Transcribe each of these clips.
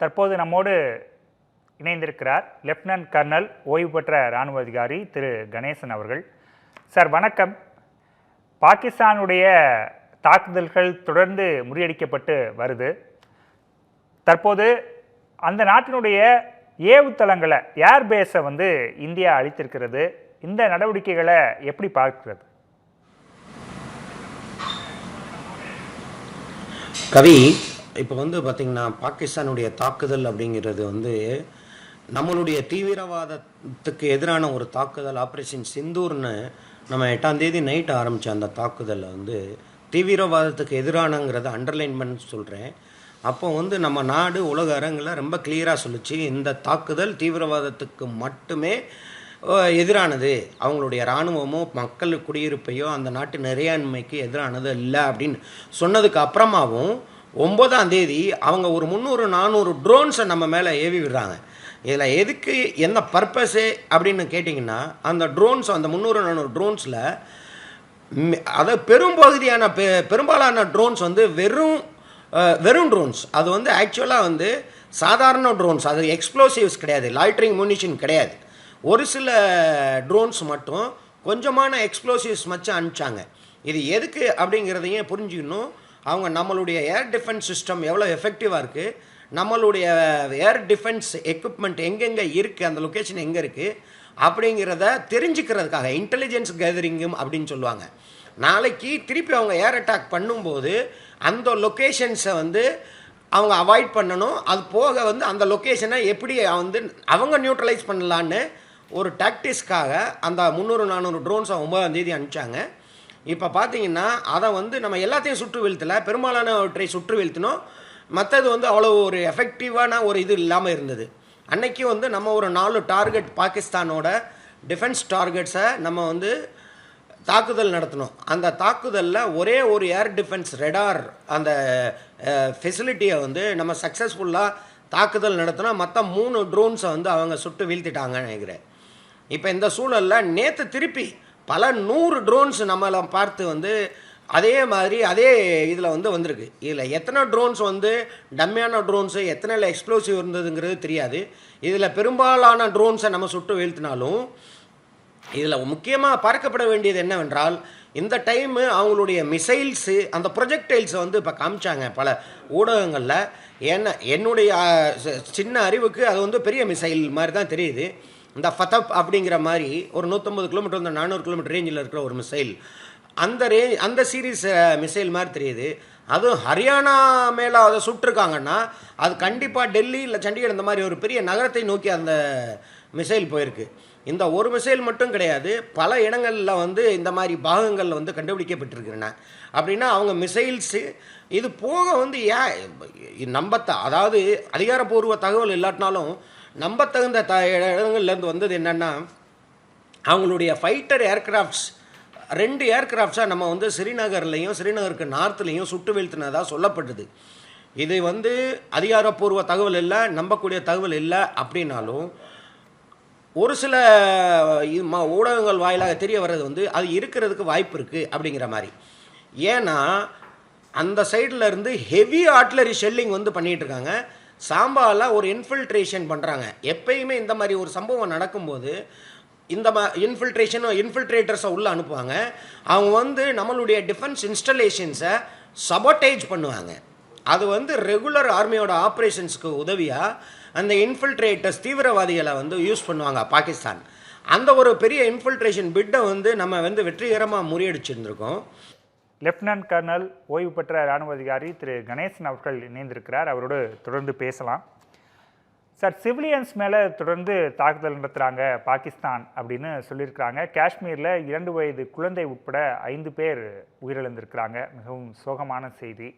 தற்போது நம்மோடு இணைந்திருக்கிறார் லெப்டினன்ட் கர்னல் ஓய்வு பெற்ற இராணுவ அதிகாரி திரு கணேசன் அவர்கள். சார் வணக்கம். பாகிஸ்தானுடைய தாக்குதல்கள் தொடர்ந்து முறியடிக்கப்பட்டு வருது. தற்போது அந்த நாட்டினுடைய ஏவுதளங்களை ஏர்பேஸை இந்தியா அளித்திருக்கிறது. இந்த நடவடிக்கைகளை எப்படி பார்க்கிறது? கவி, இப்போ பார்த்திங்கன்னா பாகிஸ்தானுடைய தாக்குதல் அப்படிங்கிறது நம்மளுடைய தீவிரவாதத்துக்கு எதிரான ஒரு தாக்குதல். ஆப்ரேஷன் சிந்தூர்னு நம்ம 8ஆம் தேதி நைட் ஆரம்பித்த அந்த தாக்குதலை தீவிரவாதத்துக்கு எதிரானங்கிறத அண்டர்லைன் பண்ணி சொல்கிறேன். அப்போ நம்ம நாடு உலக அரங்கில் ரொம்ப கிளியராக சொல்லிச்சு, இந்த தாக்குதல் தீவிரவாதத்துக்கு மட்டுமே எதிரானது, அவங்களுடைய இராணுவமோ மக்கள் குடியிருப்பையோ அந்த நாட்டு நிறையாண்மைக்கு எதிரானது இல்லை அப்படின்னு சொன்னதுக்கு அப்புறமாவும் 9ஆம் தேதி அவங்க ஒரு 300-400 ட்ரோன்ஸை நம்ம மேலே ஏவி விடுறாங்க. இதில் எதுக்கு என்ன பர்பஸு அப்படின்னு கேட்டிங்கன்னா, அந்த ட்ரோன்ஸ் அந்த 300-400 ட்ரோன்ஸில் அதை பெரும்பகுதியான பெரும்பாலான ட்ரோன்ஸ் வெறும் ட்ரோன்ஸ். அது ஆக்சுவலாக சாதாரண ட்ரோன்ஸ், அது எக்ஸ்ப்ளோசிவ்ஸ் கிடையாது, லாய்ட்ரிங் முனிஷன் கிடையாது. ஒரு சில ட்ரோன்ஸ் மட்டும் கொஞ்சமான எக்ஸ்ப்ளோசிவ்ஸ் மட்டும் அனுப்பிச்சாங்க. இது எதுக்கு அப்படிங்கிறதையும் புரிஞ்சுக்கணும். அவங்க நம்மளுடைய ஏர் டிஃபென்ஸ் சிஸ்டம் எவ்வளோ எஃபெக்டிவாக இருக்குது, நம்மளுடைய ஏர் டிஃபென்ஸ் எக்யூப்மெண்ட் எங்கெங்கே இருக்குது, அந்த லொக்கேஷன் எங்கே இருக்குது அப்படிங்கிறத தெரிஞ்சுக்கிறதுக்காக இன்டெலிஜென்ஸ் கேதரிங்கும் அப்படின்னு சொல்லுவாங்க. நாளைக்கு திருப்பி அவங்க ஏர் அட்டாக் பண்ணும்போது அந்த லொக்கேஷன்ஸை அவங்க அவாய்ட் பண்ணணும். அது போக அந்த லொக்கேஷனை எப்படி அவங்க நியூட்ரலைஸ் பண்ணலான்னு ஒரு டாக்டிக்ஸ்க்காக அந்த 300-400 ட்ரோன்ஸை 9ஆம் தேதி அனுப்பிச்சாங்க. இப்போ பார்த்தீங்கன்னா அதை நம்ம எல்லாத்தையும் சுற்று வீழ்த்தலை, பெரும்பாலானவற்றை சுற்று வீழ்த்தினோம். மற்றது அவ்வளோ ஒரு எஃபெக்டிவான ஒரு இது இல்லாமல் இருந்தது. அன்னைக்கு நம்ம ஒரு 4 டார்கெட் பாகிஸ்தானோட டிஃபென்ஸ் டார்கெட்ஸை நம்ம தாக்குதல் நடத்தினோம். அந்த தாக்குதலில் ஒரே ஒரு ஏர் டிஃபென்ஸ் ரெடார் அந்த ஃபெசிலிட்டியை நம்ம சக்ஸஸ்ஃபுல்லாக தாக்குதல் நடத்தினோம். மற்ற 3 ட்ரோன்ஸை அவங்க சுட்டு வீழ்த்திட்டாங்கன்னு நினைக்கிறேன். இப்போ இந்த சூழலில் நேற்று திருப்பி பல 100 ட்ரோன்ஸ் நம்மளை பார்த்து அதே மாதிரி அதே இதில் வந்திருக்கு. இதில் எத்தனை ட்ரோன்ஸ் டம்மியான ட்ரோன்ஸு, எத்தனை எக்ஸ்ப்ளோசிவ் இருந்ததுங்கிறது தெரியாது. இதில் பெரும்பாலான ட்ரோன்ஸை நம்ம சுட்டு வீழ்த்தினாலும் இதில் முக்கியமாக பார்க்கப்பட வேண்டியது என்னவென்றால், இந்த டைமு அவங்களுடைய மிசைல்ஸு அந்த ப்ரொஜெக்டைல்ஸை இப்போ காமிச்சாங்க பல ஊடகங்களில். என்னுடைய சின்ன அறிவுக்கு அது பெரிய மிசைல் மாதிரி தான் தெரியுது. இந்த ஃபதப் அப்படிங்கிற மாதிரி ஒரு 150 கிலோமீட்டர் 400 கிலோமீட்டர் ரேஞ்சில் இருக்கிற ஒரு மிசைல், அந்த சீரீஸ் மிசைல் மாதிரி தெரியுது. அதுவும் ஹரியானா மேலே அதை சுட்டிருக்காங்கன்னா அது கண்டிப்பாக டெல்லி இல்லை சண்டிகர் இந்த மாதிரி ஒரு பெரிய நகரத்தை நோக்கி அந்த மிசைல் போயிருக்கு. இந்த ஒரு மிசைல் மட்டும் கிடையாது, பல இடங்களில் இந்த மாதிரி பாகங்கள் கண்டுபிடிக்கப்பட்டிருக்கிறன. அப்படின்னா அவங்க மிசைல்ஸு இது போக அதாவது அதிகாரப்பூர்வ தகவல் இல்லாட்டினாலும் நம்பத்தகுந்த இடங்கள்லேருந்து வந்தது என்னென்னா, அவங்களுடைய ஃபைட்டர் ஏர்க்ராஃப்ட்ஸ் 2 ஏர்க்ராஃப்ட்ஸாக நம்ம ஸ்ரீநகர்லேயும் ஸ்ரீநகருக்கு நார்த்துலேயும் சுட்டு வீழ்த்தினதாக சொல்லப்பட்டது. இது அதிகாரப்பூர்வ தகவல் இல்லை, நம்பக்கூடிய தகவல் இல்லை. அப்படின்னாலும் ஒரு சில ஊடகங்கள் வாயிலாக தெரிய வர்றது அது இருக்கிறதுக்கு வாய்ப்பு இருக்குது அப்படிங்கிற மாதிரி. ஏன்னா அந்த சைடில் இருந்து ஹெவி ஆர்ட்லரி ஷெல்லிங் பண்ணிகிட்டு இருக்காங்க. சாம்பாவில் ஒரு இன்ஃபில்ட்ரேஷன் பண்ணுறாங்க. எப்பயுமே இந்த மாதிரி ஒரு சம்பவம் நடக்கும்போது இந்த இன்ஃபில்ட்ரேட்டர்ஸை உள்ளே அனுப்புவாங்க. அவங்க நம்மளுடைய டிஃபென்ஸ் இன்ஸ்டலேஷன்ஸை சபோட்டேஜ் பண்ணுவாங்க. அது ரெகுலர் ஆர்மியோட ஆப்ரேஷன்ஸ்க்கு உதவியாக அந்த இன்ஃபில்ட்ரேட்டர்ஸ் தீவிரவாதிகளை யூஸ் பண்ணுவாங்க பாகிஸ்தான். அந்த ஒரு பெரிய இன்ஃபில்ட்ரேஷன் பிட்டை நம்ம வெற்றிகரமாக முறியடிச்சிருந்திருக்கோம். லெப்டினன்ட் கர்னல் ஓய்வு பெற்ற இராணுவ அதிகாரி திரு கணேசன் அவர்கள் இணைந்திருக்கிறார். அவரோடு தொடர்ந்து பேசலாம். சார், சிவிலியன்ஸ் மேலே தொடர்ந்து தாக்குதல் நடத்துகிறாங்க பாகிஸ்தான் அப்படின்னு சொல்லியிருக்கிறாங்க. காஷ்மீரில் 2 வயது குழந்தை உட்பட 5 பேர் உயிரிழந்திருக்கிறாங்க. மிகவும் சோகமான செய்தி.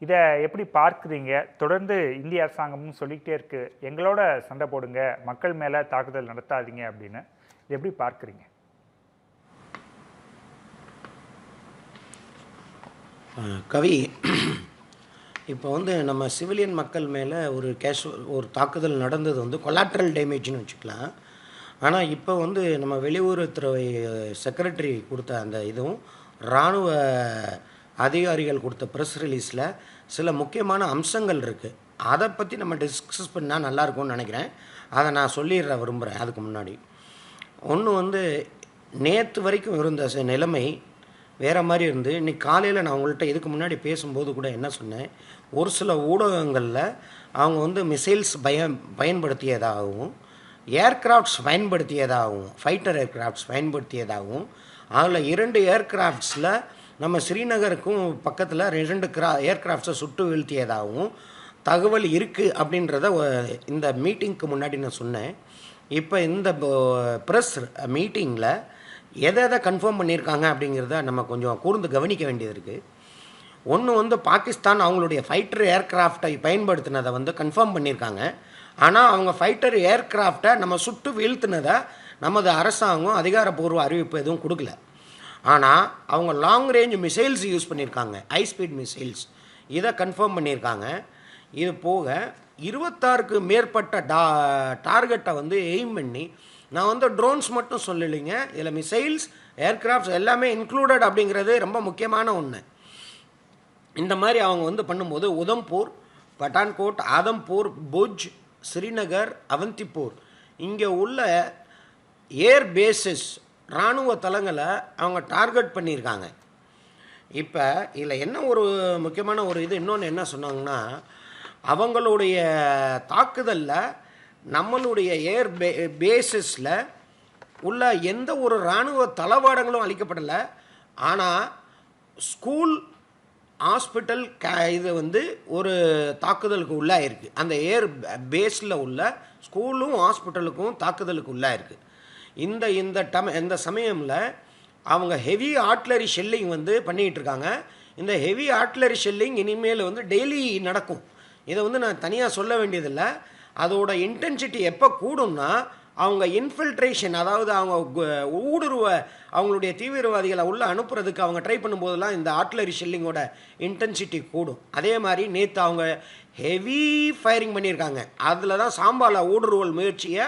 இதை எப்படி பார்க்குறீங்க? தொடர்ந்து இந்திய அரசாங்கமும் சொல்லிக்கிட்டே இருக்கு, எங்களோட சண்டை போடுங்க, மக்கள் மேலே தாக்குதல் நடத்தாதீங்க அப்படின்னு. இதை எப்படி பார்க்குறீங்க? கவி, இப்போ நம்ம சிவிலியன் மக்கள் மேலே ஒரு தாக்குதல் நடந்தது கொலாட்ரல் டேமேஜ்னு வச்சுக்கலாம். ஆனால் இப்போ நம்ம வெளியுறவுத்துறை செக்ரட்டரி கொடுத்த அந்த இதுவும் இராணுவ அதிகாரிகள் கொடுத்த ப்ரெஸ் ரிலீஸில் சில முக்கியமான அம்சங்கள் இருக்குது. அதை பற்றி நம்ம டிஸ்கஸ் பண்ணால் நல்லாயிருக்கும்னு நினைக்கிறேன். அதை நான் விரும்புகிறேன். அதுக்கு முன்னாடி ஒன்று வந்து நேற்று வரைக்கும் இருந்த நிலைமை வேறு மாதிரி இருந்து, இன்றைக்கி காலையில் நான் உங்கள்கிட்ட இதுக்கு முன்னாடி பேசும்போது கூட என்ன சொன்னேன், ஒரு சில ஊடகங்களில் அவங்க வந்து மிசைல்ஸ் பயன்படுத்தியதாகவும் ஏர்க்ராஃப்ட்ஸ் பயன்படுத்தியதாகவும் ஃபைட்டர் ஏர்க்ராஃப்ட்ஸ் பயன்படுத்தியதாகவும் அதில் 2 ஏர்க்ராஃப்ட்ஸில் நம்ம ஸ்ரீநகருக்கும் பக்கத்தில் 2 ஏர்க்ராஃப்ட்ஸை சுட்டு வீழ்த்தியதாகவும் தகவல் இருக்குது அப்படின்றத இந்த மீட்டிங்க்கு முன்னாடி நான் சொன்னேன். இப்போ இந்த ப்ரெஸ் மீட்டிங்கில் எதை கன்ஃபார்ம் பண்ணியிருக்காங்க அப்படிங்கிறத நம்ம கொஞ்சம் கூர்ந்து கவனிக்க வேண்டியது இருக்குது. ஒன்று வந்து பாகிஸ்தான் அவங்களுடைய ஃபைட்டர் ஏர்க்ராஃப்டை பயன்படுத்தினதை வந்து கன்ஃபார்ம் பண்ணியிருக்காங்க. ஆனால் அவங்க ஃபைட்டர் ஏர்க்ராஃப்டை நம்ம சுட்டு வீழ்த்தினதை நமது அரசாங்கம் அதிகாரப்பூர்வ அறிவிப்பு எதுவும் கொடுக்கல. ஆனால் அவங்க லாங் ரேஞ்ச் மிசைல்ஸ் யூஸ் பண்ணியிருக்காங்க, ஹை ஸ்பீட் மிசைல்ஸ், இதை கன்ஃபார்ம் பண்ணியிருக்காங்க. இது போக 26க்கு மேற்பட்ட டார்கெட்டை வந்து எய்ம் பண்ணி, நான் வந்து ட்ரோன்ஸ் மட்டும் சொல்லலைங்க, இதில் மிசைல்ஸ் ஏர்க்ராஃப்ட்ஸ் எல்லாமே இன்க்ளூடட் அப்படிங்கிறது ரொம்ப முக்கியமான ஒன்று. இந்த மாதிரி அவங்க வந்து பண்ணும்போது உதம்பூர், பட்டான்கோட், ஆதம்பூர், புஜ், ஸ்ரீநகர், அவந்திப்பூர் இங்கே உள்ள ஏர் பேஸஸ் இராணுவ தளங்களை அவங்க டார்கெட் பண்ணியிருக்காங்க. இப்போ இதில் என்ன ஒரு முக்கியமான ஒரு இன்னொன்று என்ன சொன்னாங்கன்னா, அவங்களுடைய தாக்குதலில் நம்மளுடைய ஏர் பேஸஸில் உள்ள எந்த ஒரு இராணுவ தளவாடங்களும் அளிக்கப்படலை. ஆனால் ஸ்கூல், ஹாஸ்பிட்டல் இது வந்து ஒரு தாக்குதலுக்கு உள்ளாயிருக்கு. அந்த ஏர் பேஸில் உள்ள ஸ்கூலும் ஹாஸ்பிட்டலுக்கும் தாக்குதலுக்கு உள்ளாயிருக்கு. இந்த சமயமில் அவங்க ஹெவி ஆர்ட்லரி ஷெல்லிங் வந்து பண்ணிகிட்டு இருக்காங்க. இந்த ஹெவி ஆர்ட்லரி ஷெல்லிங் இனிமேல் வந்து டெய்லி நடக்கும். இதை வந்து நான் தனியாக சொல்ல வேண்டியதில்லை. அதோட இன்டென்சிட்டி எப்போ கூடும்னா, அவங்க இன்ஃபில்ட்ரேஷன், அதாவது அவங்க அவங்களுடைய தீவிரவாதிகளை உள்ளே அனுப்புறதுக்கு அவங்க ட்ரை பண்ணும்போதெல்லாம் இந்த ஆர்ட்லரி ஷெல்லிங்கோட இன்டென்சிட்டி கூடும். அதே மாதிரி நேற்று அவங்க ஹெவி ஃபயரிங் பண்ணியிருக்காங்க. அதில் தான் சாம்பால ஊடுருவல் முயற்சியை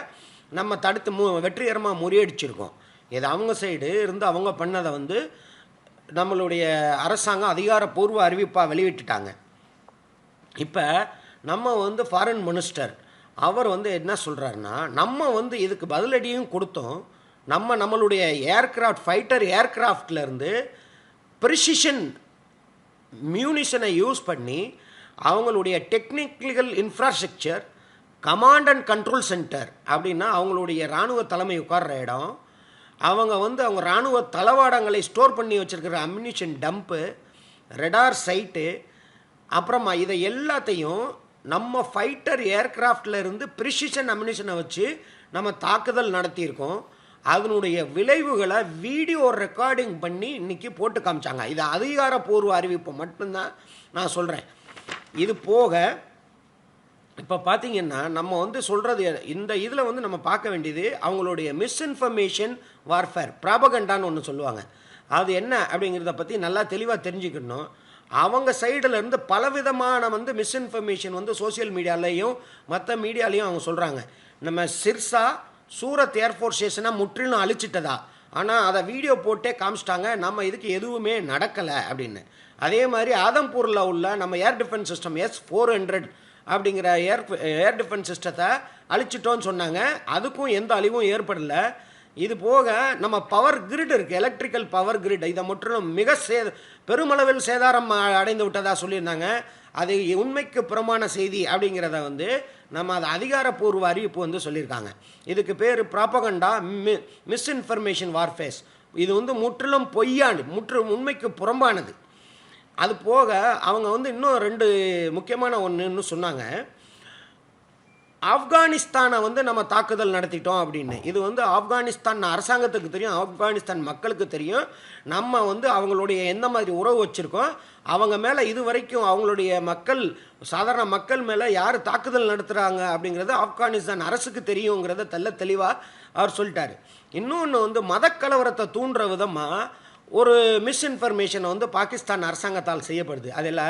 நம்ம தடுத்து வெற்றிகரமாக முறியடிச்சிருக்கோம். இது அவங்க சைடு இருந்து அவங்க பண்ணதை வந்து நம்மளுடைய அரசாங்கம் அதிகாரப்பூர்வ அறிவிப்பாக வெளியிட்டுட்டாங்க. இப்போ நம்ம வந்து ஃபாரின் மினிஸ்டர் அவர் வந்து என்ன சொல்கிறாருன்னா, நம்ம வந்து இதுக்கு பதிலடியும் கொடுத்தோம். நம்மளுடைய ஏர்க்ராஃப்ட் ஃபைட்டர் ஏர்க்ராஃப்ட்லேருந்து ப்ரிசிஷன் மியூனிஷனை யூஸ் பண்ணி அவங்களுடைய technical infrastructure, command and control centre அப்படின்னா அவங்களுடைய இராணுவ தலைமை உட்கார்ற இடம், அவங்க வந்து அவங்க இராணுவ தளவாடங்களை ஸ்டோர் பண்ணி வச்சுருக்கிற அம்யூனிஷன் டம்ப்பு, ரெடார் சைட்டு, அப்புறமா இதை எல்லாத்தையும் நம்ம ஃபைட்டர் ஏர்க்ராஃப்டில் இருந்து ப்ரிசிஷன் அம்யூனிஷனை வச்சு நம்ம தாக்குதல் நடத்தியிருக்கோம். அதனுடைய விளைவுகளை வீடியோ ரெக்கார்டிங் பண்ணி இன்றைக்கி போட்டு காமிச்சாங்க. இது அதிகாரப்பூர்வ அறிவிப்பு மட்டும்தான் நான் சொல்கிறேன். இது போக இப்போ பார்த்தீங்கன்னா நம்ம வந்து சொல்கிறது இந்த இதில் வந்து நம்ம பார்க்க வேண்டியது அவங்களுடைய மிஸ்இன்ஃபர்மேஷன் வார்ஃபேர், ப்ராபகண்டான்னு ஒன்று சொல்லுவாங்க. அது என்ன அப்படிங்கிறத பற்றி நல்லா தெளிவாக தெரிஞ்சுக்கணும். அவங்க சைடில் பலவிதமான வந்து மிஸ்இன்ஃபர்மேஷன் வந்து சோசியல் மீடியாலையும் மற்ற மீடியாலையும் அவங்க சொல்கிறாங்க. நம்ம சிர்சா சூரத் ஏர்ஃபோர்ஸ் ஸ்டேஷனை முற்றிலும் அழிச்சிட்டதா, ஆனால் அதை வீடியோ போட்டே காமிச்சிட்டாங்க, நம்ம இதுக்கு எதுவுமே நடக்கலை அப்படின்னு. அதே மாதிரி ஆதம்பூரில் உள்ள நம்ம ஏர் டிஃபென்ஸ் சிஸ்டம் S-400 அப்படிங்கிற ஏர் டிஃபென்ஸ் சிஸ்டத்தை அழிச்சிட்டோன்னு சொன்னாங்க. அதுக்கும் எந்த அழிவும் ஏற்படலை. இது போக நம்ம பவர் கிரிட் இருக்குது, எலக்ட்ரிக்கல் பவர் கிரிட், இதை முற்றிலும் பெருமளவில் சேதாரம் அடைந்து விட்டதாக சொல்லியிருந்தாங்க. அது உண்மைக்கு புறமான செய்தி அப்படிங்கிறத வந்து நம்ம அது அதிகாரப்பூர்வ அறிவிப்பு வந்து சொல்லியிருக்காங்க. இதுக்கு பேர் ப்ராபகண்டா, மிஸ்இன்ஃபர்மேஷன் வார்ஃபேர்ஸ். இது வந்து முற்றிலும் பொய்யானது, உண்மைக்கு புறம்பானது. அது போக அவங்க வந்து இன்னும் 2 முக்கியமான ஒன்றுன்னு சொன்னாங்க. ஆப்கானிஸ்தானை வந்து நம்ம தாக்குதல் நடத்திட்டோம் அப்படின்னு. இது வந்து ஆப்கானிஸ்தான் அரசாங்கத்துக்கு தெரியும், ஆப்கானிஸ்தான் மக்களுக்கு தெரியும். நம்ம வந்து அவங்களுடைய எந்த மாதிரி உறவு வச்சுருக்கோம், அவங்க மேலே இது வரைக்கும் அவங்களுடைய மக்கள், சாதாரண மக்கள் மேலே யார் தாக்குதல் நடத்துகிறாங்க அப்படிங்கிறது ஆப்கானிஸ்தான் அரசுக்கு தெரியுங்கிறத தெளிவாக அவர் சொல்லிட்டார். இன்னொன்று வந்து மதக்கலவரத்தை தூண்டுற விதமாக ஒரு மிஸ்இன்ஃபர்மேஷனை வந்து பாகிஸ்தான் அரசாங்கத்தால் செய்யப்படுது. அதில்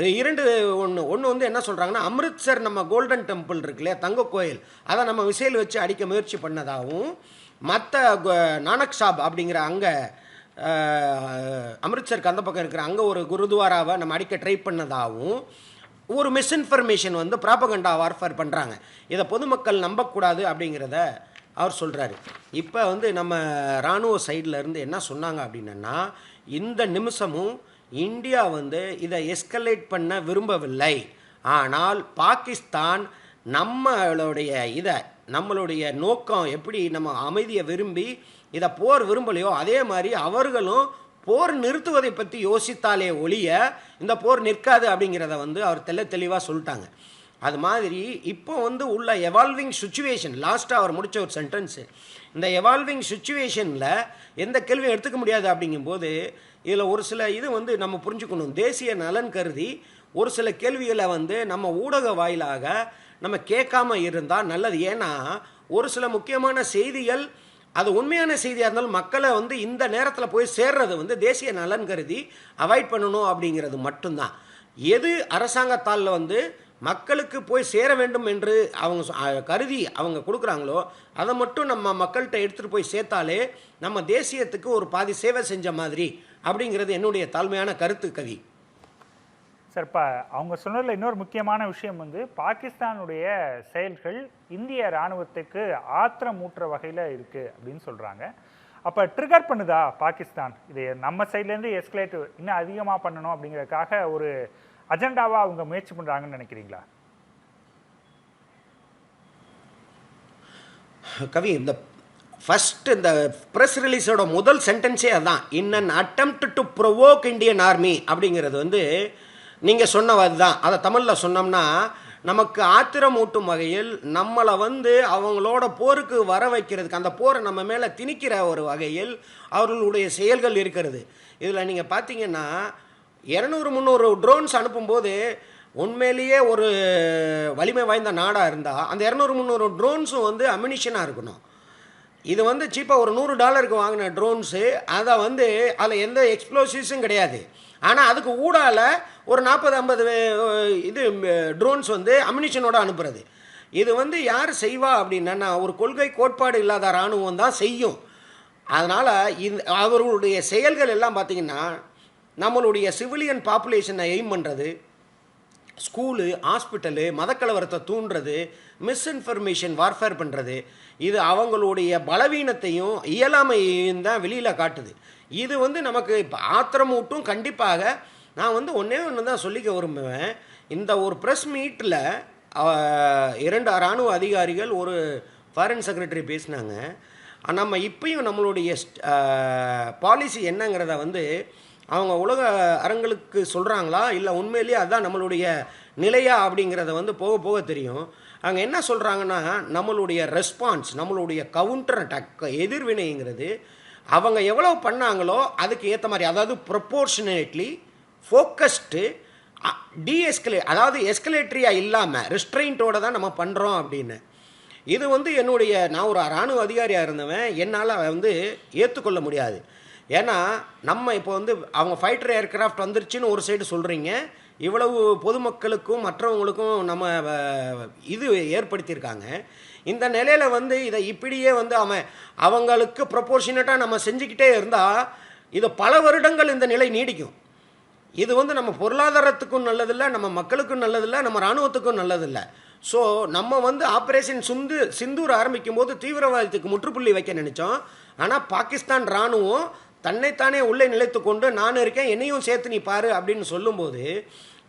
2 ஒன்று வந்து என்ன சொல்கிறாங்கன்னா, அமிர்த்சர் நம்ம கோல்டன் டெம்பிள் இருக்கு இல்லையா, தங்க கோயில், அதை நம்ம மிசைல் வச்சு அடிக்க முயற்சி பண்ணதாகவும், மற்ற நானக் சாப் அப்படிங்கிற அங்கே அமிர்த்சருக்கு அந்த பக்கம் இருக்கிற அங்கே ஒரு குருத்வாராவை நம்ம அடிக்க ட்ரை பண்ணதாகவும் ஒரு மிஸ்இன்ஃபர்மேஷன் வந்து ப்ராபகண்டா வார்ஃபேர் பண்ணுறாங்க. இதை பொதுமக்கள் நம்பக்கூடாது அப்படிங்கிறத அவர் சொல்கிறாரு. இப்போ வந்து நம்ம இராணுவ சைடில் இருந்து என்ன சொன்னாங்க அப்படின்னா, இந்த நிமிஷமும் இந்தியா வந்து இதை எஸ்கலேட் பண்ண விரும்பவில்லை. ஆனால் பாகிஸ்தான் நம்மளுடைய நோக்கம் எப்படி நம்ம அமைதியை விரும்பி இதை போர் விரும்பலையோ அதே மாதிரி அவர்களும் போர் நிறுத்துவதை பற்றி யோசித்தாலே ஒழிய இந்த போர் நிற்காது அப்படிங்கிறத வந்து அவர் தெளிவாக சொல்லிட்டாங்க. அது மாதிரி இப்போ வந்து உள்ள எவால்விங் சுச்சுவேஷன், லாஸ்ட்டாக அவர் முடித்த ஒரு சென்டென்ஸு, இந்த எவால்விங் சுச்சுவேஷனில் எந்த கேள்வியும் எடுத்துக்க முடியாது அப்படிங்கும்போது இதில் ஒரு சில இது வந்து நம்ம புரிஞ்சுக்கணும். தேசிய நலன் கருதி ஒரு சில கேள்விகளை வந்து நம்ம ஊடக வாயிலாக நம்ம கேட்காம இருந்தால் நல்லது. ஏன்னா ஒரு சில முக்கியமான செய்திகள் அது உண்மையான செய்தியாக இருந்தாலும் மக்களை வந்து இந்த நேரத்தில் போய் சேர்றது வந்து தேசிய நலன் கருதி அவாய்ட் பண்ணணும் அப்படிங்கிறது மட்டும்தான். எது அரசாங்கத்தால் வந்து மக்களுக்கு போய் சேர வேண்டும் என்று அவங்க கருதி அவங்க கொடுக்குறாங்களோ அதை மட்டும் நம்ம மக்கள்கிட்ட எடுத்துகிட்டு போய் சேர்த்தாலே நம்ம தேசியத்துக்கு ஒரு பாதி சேவை செஞ்ச மாதிரி அப்படிங்கிறது என்னுடைய தாழ்மையான கருத்து. கவி சார், இப்போ அவங்க சொன்னதில் இன்னொரு முக்கியமான விஷயம் வந்து பாகிஸ்தானுடைய செயல்கள் இந்திய இராணுவத்துக்கு ஆத்திரமூட்டுற வகையில் இருக்குது அப்படின்னு சொல்கிறாங்க. அப்போ ட்ரிகர் பண்ணுதா பாகிஸ்தான்? இது நம்ம சைட்லேருந்து எஸ்கலேட் இன்னும் அதிகமாக பண்ணணும் அப்படிங்கிறதுக்காக ஒரு அஜெண்டாவாக அவங்க முயற்சி பண்ணுறாங்கன்னு நினைக்கிறீங்களா? கவி, இந்த ஃபர்ஸ்ட் இந்த ப்ரெஸ் ரிலீஸோட முதல் சென்டென்ஸே அதுதான், in an attempt to provoke Indian army அப்படிங்கிறது வந்து நீங்கள் சொன்னது தான். அதை தமிழில் சொன்னோம்னா நமக்கு ஆத்திரமூட்டும் வகையில் நம்மளை வந்து அவங்களோட போருக்கு வர வைக்கிறதுக்கு, அந்த போரை நம்ம மேலே திணிக்கிற ஒரு வகையில் அவர்களுடைய செயல்கள் இருக்கிறது. இதில் நீங்கள் பார்த்தீங்கன்னா 200-300 ட்ரோன்ஸ் அனுப்பும்போது உண்மையிலேயே ஒரு வலிமை வாய்ந்த நாடாக இருந்தால் அந்த 200-300 ட்ரோன்ஸும் வந்து அம்யூனிஷனாக இருக்கணும். இது வந்து சீப்பாக ஒரு $100 வாங்கின ட்ரோன்ஸு, அதை வந்து அதில் எந்த எக்ஸ்ப்ளோசிவ்ஸும் கிடையாது. ஆனால் அதுக்கு ஊடால ஒரு 40-50 இது ட்ரோன்ஸ் வந்து அம்யூனிஷனோட அனுப்புறது. இது வந்து யார் செய்வா அப்படின்னா ஒரு கொள்கை கோட்பாடு இல்லாத இராணுவம் தான் செய்யும். அதனால் அவர்களுடைய செயல்கள் எல்லாம் பார்த்திங்கன்னா நம்மளுடைய சிவிலியன் பாப்புலேஷனை எய்ம் பண்ணுறது, ஸ்கூலு, ஹாஸ்பிட்டலு, மதக்கலவரத்தை தூண்டுறது, மிஸ்இன்ஃபர்மேஷன் வார்ஃபேர் பண்ணுறது, இது அவங்களுடைய பலவீனத்தையும் இயலாமையையும் தான் வெளியில் காட்டுது. இது வந்து நமக்கு இப்போ ஆத்திரமூட்டும். கண்டிப்பாக நான் வந்து ஒன்று தான் சொல்லிக்க விரும்புவேன். இந்த ஒரு ப்ரெஸ் மீட்டில் 2 இராணுவ அதிகாரிகள் ஒரு ஃபாரின் செக்ரட்டரி பேசினாங்க. நம்ம இப்பயும் நம்மளுடைய பாலிசி என்னங்கிறத வந்து அவங்க உலக அரங்களுக்கு சொல்கிறாங்களா இல்லை உண்மையிலேயே அதுதான் நம்மளுடைய நிலையா அப்படிங்கிறத வந்து போக போக தெரியும். அவங்க என்ன சொல்கிறாங்கன்னா, நம்மளுடைய ரெஸ்பான்ஸ், நம்மளுடைய கவுண்டர் அட்டாக், எதிர்வினைங்கிறது அவங்க எவ்வளோ பண்ணாங்களோ அதுக்கு ஏற்ற மாதிரி, அதாவது ப்ரொப்போர்ஷனேட்லி ஃபோக்கஸ்டு அதாவது எஸ்கலேட்டரியாக இல்லாமல் ரெஸ்ட்ரெயின்ட்டோடு தான் நம்ம பண்ணுறோம் அப்படின்னு. இது வந்து நான் ஒரு இராணுவ அதிகாரியாக இருந்தவன், என்னால் வந்து ஏற்றுக்கொள்ள முடியாது. ஏன்னா நம்ம இப்போ வந்து அவங்க ஃபைட்டர் ஏர்கிராஃப்ட் வந்துருச்சுன்னு ஒரு சைடு சொல்கிறீங்க, இவ்வளவு பொதுமக்களுக்கும் மற்றவங்களுக்கும் நம்ம இது ஏற்படுத்தியிருக்காங்க. இந்த நிலையில் வந்து இதை இப்படியே வந்து அவங்களுக்கு ப்ரொப்போர்ஷனேட்டாக நம்ம செஞ்சுக்கிட்டே இருந்தால் இது பல வருடங்கள் இந்த நிலை நீடிக்கும். இது வந்து நம்ம பொருளாதாரத்துக்கும் நல்லதில்லை, நம்ம மக்களுக்கும் நல்லதில்லை, நம்ம இராணுவத்துக்கும் நல்லதில்லை. ஸோ நம்ம வந்து ஆப்ரேஷன் சிந்தூர் ஆரம்பிக்கும் போது தீவிரவாதத்துக்கு முற்றுப்புள்ளி வைக்க நினச்சோம். ஆனால் பாகிஸ்தான் இராணுவம் தன்னைத்தானே உள்ளே நிலைத்து கொண்டு நான் இருக்கேன் என்னையும் சேர்த்து நீ பாரு அப்படின்னு சொல்லும்போது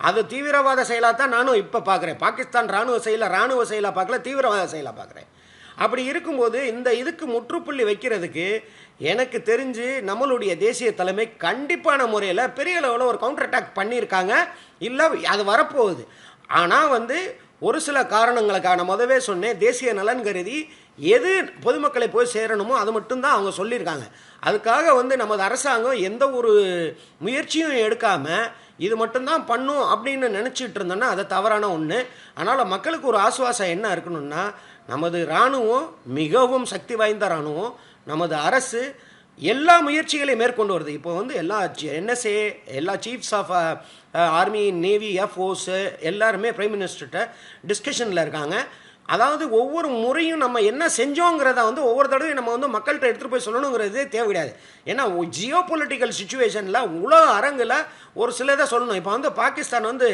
அது தீவிரவாத செயலாக தான் நானும் இப்போ பார்க்குறேன். பாகிஸ்தான் இராணுவ செயலாக பார்க்கல, தீவிரவாத செயலாக பார்க்குறேன். அப்படி இருக்கும்போது இதுக்கு முற்றுப்புள்ளி வைக்கிறதுக்கு எனக்கு தெரிஞ்சு நம்மளுடைய தேசிய தலைமை கண்டிப்பான முறையில் பெரிய அளவில் ஒரு கவுண்டர் அட்டாக் பண்ணியிருக்காங்க. இல்லை அது வரப்போகுது. ஆனால் வந்து ஒரு சில காரணங்களுக்கான முதவே சொன்னேன், தேசிய நலன் கருதி எது பொதுமக்களை போய் சேரணுமோ அது மட்டும்தான் அவங்க சொல்லியிருக்காங்க. அதுக்காக வந்து நமது அரசாங்கம் எந்த ஒரு முயற்சியும் எடுக்காமல் இது மட்டும்தான் பண்ணும் அப்படின்னு நினச்சிட்டு இருந்தோன்னா அது தவறான ஒன்று. அதனால் மக்களுக்கு ஒரு ஆசுவாசம் என்ன இருக்கணும்னா, நமது இராணுவம் மிகவும் சக்தி வாய்ந்த இராணுவம், நமது அரசு எல்லா முயற்சிகளையும் மேற்கொண்டு வருது. இப்போ வந்து எல்லா NSA, எல்லா chiefs of army, navy, air force எல்லாருமே பிரைம் மினிஸ்டர்கிட்ட டிஸ்கஷனில் இருக்காங்க. அதாவது ஒவ்வொரு முறையும் நம்ம என்ன செஞ்சோங்கிறத வந்து ஒவ்வொரு தடவையும் நம்ம வந்து மக்கள்கிட்ட எடுத்துகிட்டு போய் சொல்லணுங்கிறதே தேவை கிடையாது. ஏன்னா ஜியோ பொலிட்டிக்கல் சுச்சுவேஷனில் உலக அரங்கில் ஒரு சிலதை சொல்லணும். இப்போ வந்து பாகிஸ்தான் வந்து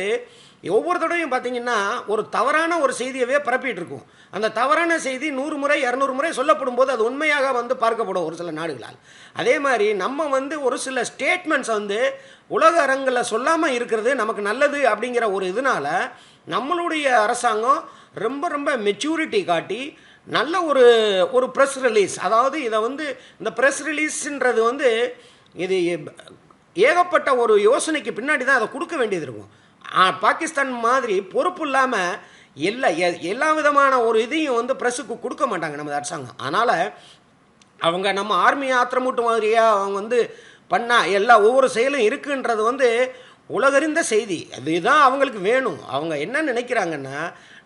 ஒவ்வொரு தடவையும் பார்த்தீங்கன்னா ஒரு தவறான ஒரு செய்தியவே பரப்பிட்டு இருக்கும். அந்த தவறான செய்தி 100 முறை 200 முறை சொல்லப்படும் போது அது உண்மையாக வந்து பார்க்கப்படும் ஒரு சில நாடுகளால். அதே மாதிரி நம்ம வந்து ஒரு சில ஸ்டேட்மெண்ட்ஸ் வந்து உலக அரங்கில் சொல்லாமல் இருக்கிறது நமக்கு நல்லது அப்படிங்கிற ஒரு இதனால் நம்மளுடைய அரசாங்கம் ரொம்ப ரொம்ப மெச்சூரிட்டி காட்டி நல்ல ஒரு ப்ரெஸ் ரிலீஸ், அதாவது இதை வந்து இந்த ப்ரெஸ் ரிலீஸ்ன்றது வந்து இது ஏகப்பட்ட ஒரு யோசனைக்கு பின்னாடி தான் அதை கொடுக்க வேண்டியது இருக்கும். பாகிஸ்தான் மாதிரி பொறுப்பு இல்லாமல் எல்லா விதமான ஒரு இதையும் வந்து ப்ரெஸ்ஸுக்கு கொடுக்க மாட்டாங்க நமது அரசாங்கம். அதனால் அவங்க நம்ம ஆர்மியை ஆத்திரமூட்டு மாதிரியாக அவங்க வந்து பண்ணால் ஒவ்வொரு செயலும் இருக்குன்றது வந்து உலகறிந்த செய்தி. அதுதான் அவங்களுக்கு வேணும். அவங்க என்ன நினைக்கிறாங்கன்னா,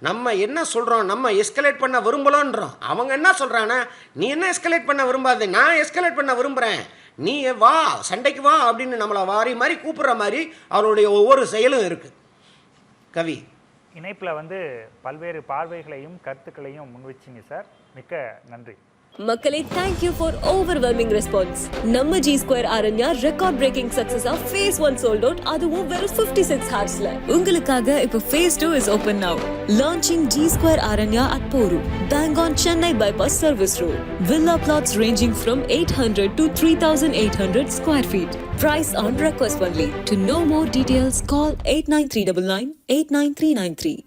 நம்ம என்ன சொல்கிறோம், நம்ம எஸ்கலேட் பண்ண விரும்பலன்றோம். அவங்க என்ன சொல்கிறாங்கன்னா, நீ என்ன எஸ்கலேட் பண்ண விரும்பாத, நான் எஸ்கலேட் பண்ண விரும்புகிறேன், நீ வா சண்டைக்கு வா அப்படின்னு நம்மளை வாரி மாதிரி கூப்பிட்ற மாதிரி அவருடைய ஒவ்வொரு செயலும் இருக்குது. கவி இணைப்பில் வந்து பல்வேறு பார்வைகளையும் கருத்துக்களையும் முன்வச்சிங்க சார், மிக்க நன்றி. மக்களே, thank you for overwhelming response. நம்ம G Square Aranya record breaking success of phase 1 sold out, அதுவும் வெறும் 56 hoursல. உங்களுக்காக இப்ப phase 2 is open now. Launching G Square Aranya at Poru, bang on Chennai bypass service road. Villa plots ranging from 800 to 3800 square feet. Price on request only. To know more details, call 89399 89393.